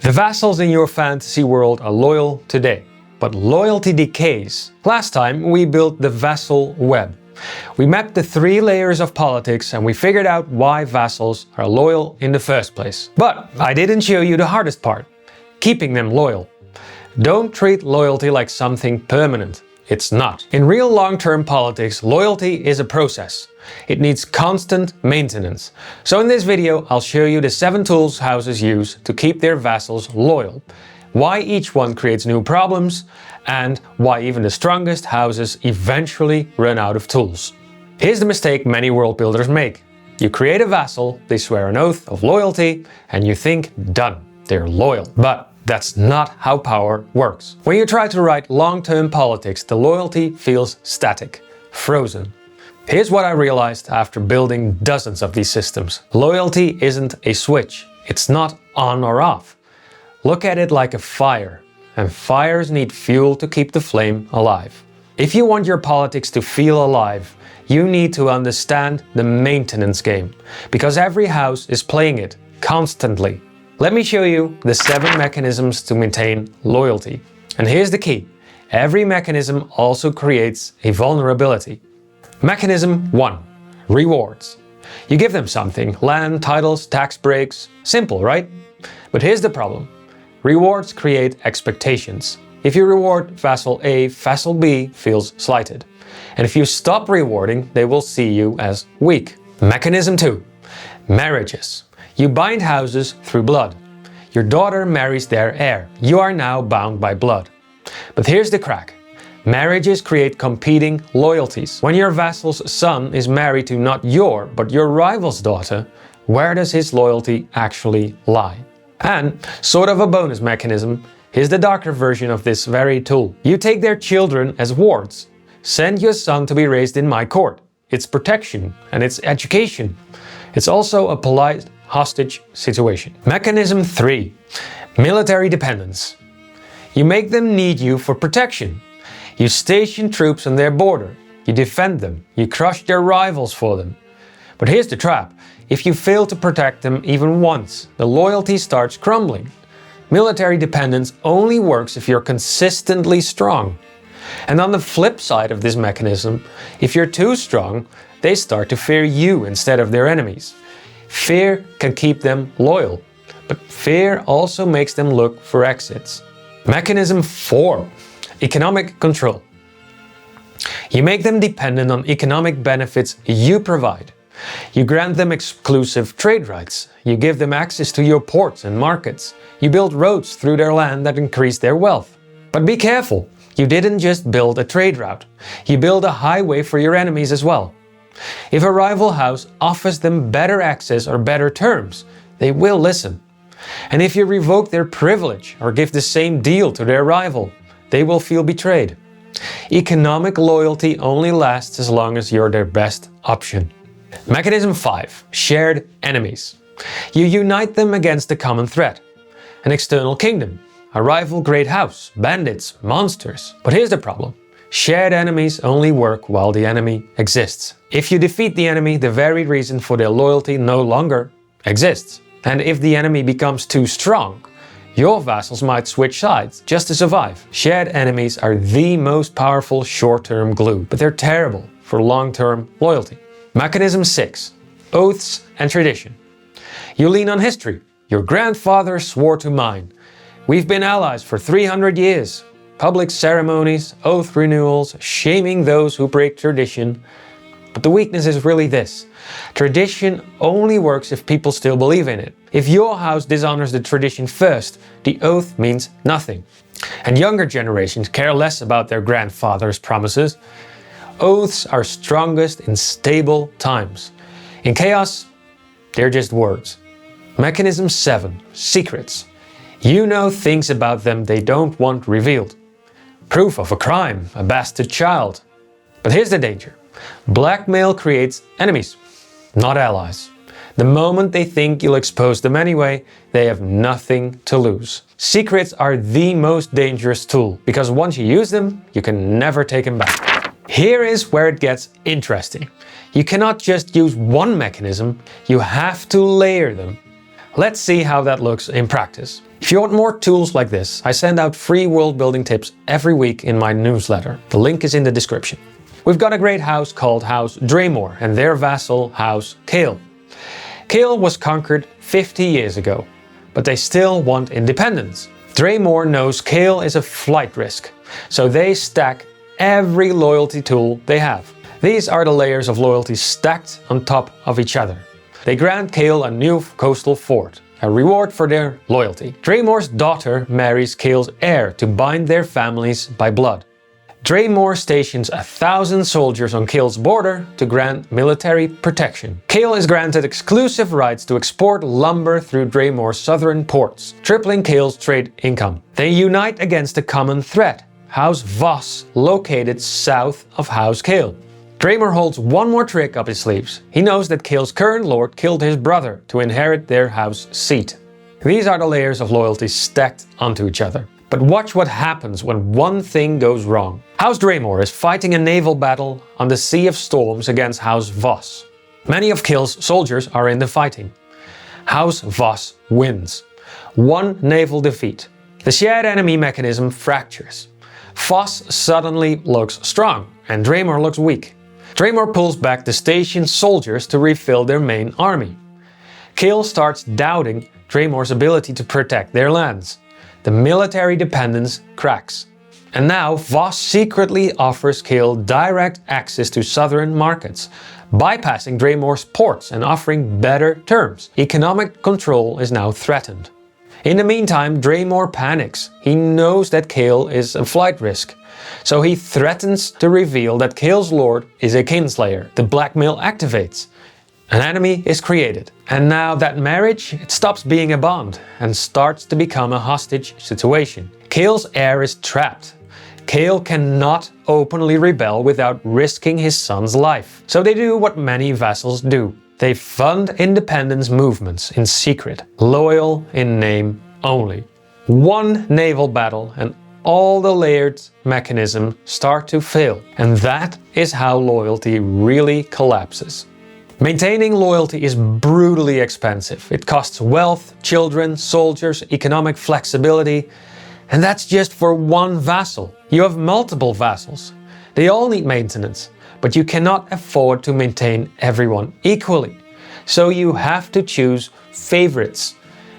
The vassals in your fantasy world are loyal today, but loyalty decays. Last time we built the vassal web. We mapped the 3 layers of politics and we figured out why vassals are loyal in the first place. But I didn't show you the hardest part, keeping them loyal. Don't treat loyalty like something permanent. It's not. In real long-term politics, loyalty is a process. It needs constant maintenance. So in this video, I'll show you the 7 tools houses use to keep their vassals loyal, why each one creates new problems, and why even the strongest houses eventually run out of tools. Here's the mistake many world builders make. You create a vassal, they swear an oath of loyalty, and you think, done, they're loyal. But that's not how power works. When you try to write long-term politics, the loyalty feels static, frozen. Here's what I realized after building dozens of these systems. Loyalty isn't a switch. It's not on or off. Look at it like a fire, and fires need fuel to keep the flame alive. If you want your politics to feel alive, you need to understand the maintenance game, because every house is playing it constantly. Let me show you the 7 mechanisms to maintain loyalty. And here's the key. Every mechanism also creates a vulnerability. Mechanism 1. Rewards. You give them something, land, titles, tax breaks. Simple, right? But here's the problem. Rewards create expectations. If you reward vassal A, vassal B feels slighted. And if you stop rewarding, they will see you as weak. Mechanism 2. Marriages. You bind houses through blood. Your daughter marries their heir. You are now bound by blood. But here's the crack. Marriages create competing loyalties. When your vassal's son is married to not your, but your rival's daughter, where does his loyalty actually lie? And, sort of a bonus mechanism, here's the darker version of this very tool. You take their children as wards. Send your son to be raised in my court. It's protection and it's education. It's also a polite hostage situation. Mechanism 3. Military dependence. You make them need you for protection. You station troops on their border. You defend them. You crush their rivals for them. But here's the trap. If you fail to protect them even once, the loyalty starts crumbling. Military dependence only works if you're consistently strong. And on the flip side of this mechanism, if you're too strong, they start to fear you instead of their enemies. Fear can keep them loyal, but fear also makes them look for exits. Mechanism 4. Economic control. You make them dependent on economic benefits you provide. You grant them exclusive trade rights. You give them access to your ports and markets. You build roads through their land that increase their wealth. But be careful, you didn't just build a trade route. You build a highway for your enemies as well. If a rival house offers them better access or better terms, they will listen. And if you revoke their privilege or give the same deal to their rival, they will feel betrayed. Economic loyalty only lasts as long as you're their best option. Mechanism 5. Shared enemies. You unite them against a common threat. An external kingdom, a rival great house, bandits, monsters. But here's the problem. Shared enemies only work while the enemy exists. If you defeat the enemy, the very reason for their loyalty no longer exists. And if the enemy becomes too strong, your vassals might switch sides just to survive. Shared enemies are the most powerful short-term glue, but they're terrible for long-term loyalty. Mechanism 6. Oaths and tradition. You lean on history. Your grandfather swore to mine. We've been allies for 300 years. Public ceremonies, oath renewals, shaming those who break tradition. But the weakness is really this. Tradition only works if people still believe in it. If your house dishonors the tradition first, the oath means nothing. And younger generations care less about their grandfather's promises. Oaths are strongest in stable times. In chaos, they're just words. Mechanism 7. Secrets. You know things about them they don't want revealed. Proof of a crime, a bastard child. But here's the danger. Blackmail creates enemies, not allies. The moment they think you'll expose them anyway, they have nothing to lose. Secrets are the most dangerous tool, because once you use them, you can never take them back. Here is where it gets interesting. You cannot just use one mechanism, you have to layer them. Let's see how that looks in practice. If you want more tools like this, I send out free world building tips every week in my newsletter. The link is in the description. We've got a great house called House Draymore and their vassal House Kale. Kale was conquered 50 years ago, but they still want independence. Draymore knows Kale is a flight risk, so they stack every loyalty tool they have. These are the layers of loyalty stacked on top of each other. They grant Kale a new coastal fort, a reward for their loyalty. Draymore's daughter marries Kale's heir to bind their families by blood. Draymore stations 1,000 soldiers on Kale's border to grant military protection. Kale is granted exclusive rights to export lumber through Draymore's southern ports, tripling Kale's trade income. They unite against a common threat, House Voss, located south of House Kale. Draymore holds one more trick up his sleeves. He knows that Kale's current lord killed his brother to inherit their house seat. These are the layers of loyalty stacked onto each other. But watch what happens when one thing goes wrong. House Draymore is fighting a naval battle on the Sea of Storms against House Voss. Many of Kale's soldiers are in the fighting. House Voss wins. One naval defeat. The shared enemy mechanism fractures. Voss suddenly looks strong and Draymore looks weak. Draymore pulls back the station's soldiers to refill their main army. Kale starts doubting Draymore's ability to protect their lands. The military dependence cracks. And now Voss secretly offers Kale direct access to southern markets, bypassing Draymore's ports and offering better terms. Economic control is now threatened. In the meantime, Draymore panics. He knows that Kale is a flight risk. So he threatens to reveal that Kale's lord is a kinslayer. The blackmail activates. An enemy is created. And now that marriage, it stops being a bond and starts to become a hostage situation. Kale's heir is trapped. Kale cannot openly rebel without risking his son's life. So they do what many vassals do. They fund independence movements in secret, loyal in name only. One naval battle and all the layered mechanisms start to fail. And that is how loyalty really collapses. Maintaining loyalty is brutally expensive. It costs wealth, children, soldiers, economic flexibility, and that's just for one vassal. You have multiple vassals. They all need maintenance, but you cannot afford to maintain everyone equally. So you have to choose favorites.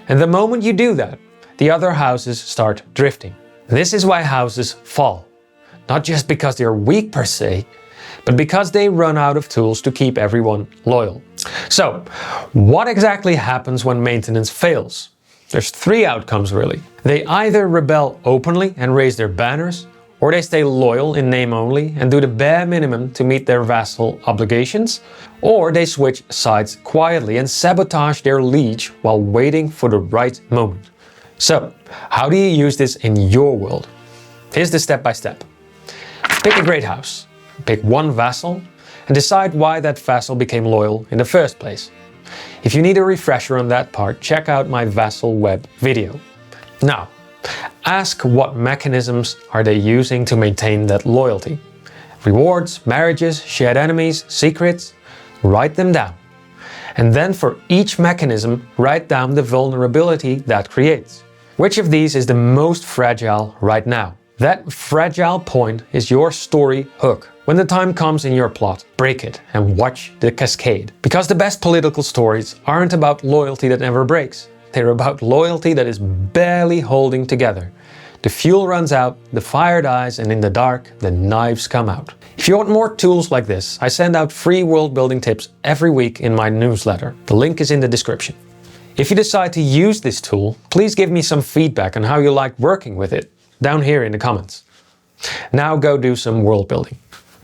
And the moment you do that, the other houses start drifting. This is why houses fall. Not just because they're weak per se, but because they run out of tools to keep everyone loyal. So, what exactly happens when maintenance fails? There's three outcomes really. They either rebel openly and raise their banners, or they stay loyal in name only and do the bare minimum to meet their vassal obligations, or they switch sides quietly and sabotage their liege while waiting for the right moment. So, how do you use this in your world? Here's the step-by-step. Pick a great house. Pick one vassal and decide why that vassal became loyal in the first place. If you need a refresher on that part, check out my vassal web video. Now, ask what mechanisms are they using to maintain that loyalty. Rewards, marriages, shared enemies, secrets, write them down. And then for each mechanism, write down the vulnerability that creates. Which of these is the most fragile right now? That fragile point is your story hook. When the time comes in your plot, break it and watch the cascade. Because the best political stories aren't about loyalty that never breaks. They're about loyalty that is barely holding together. The fuel runs out, the fire dies, and in the dark, the knives come out. If you want more tools like this, I send out free world building tips every week in my newsletter. The link is in the description. If you decide to use this tool, please give me some feedback on how you like working with it down here in the comments. Now go do some world building.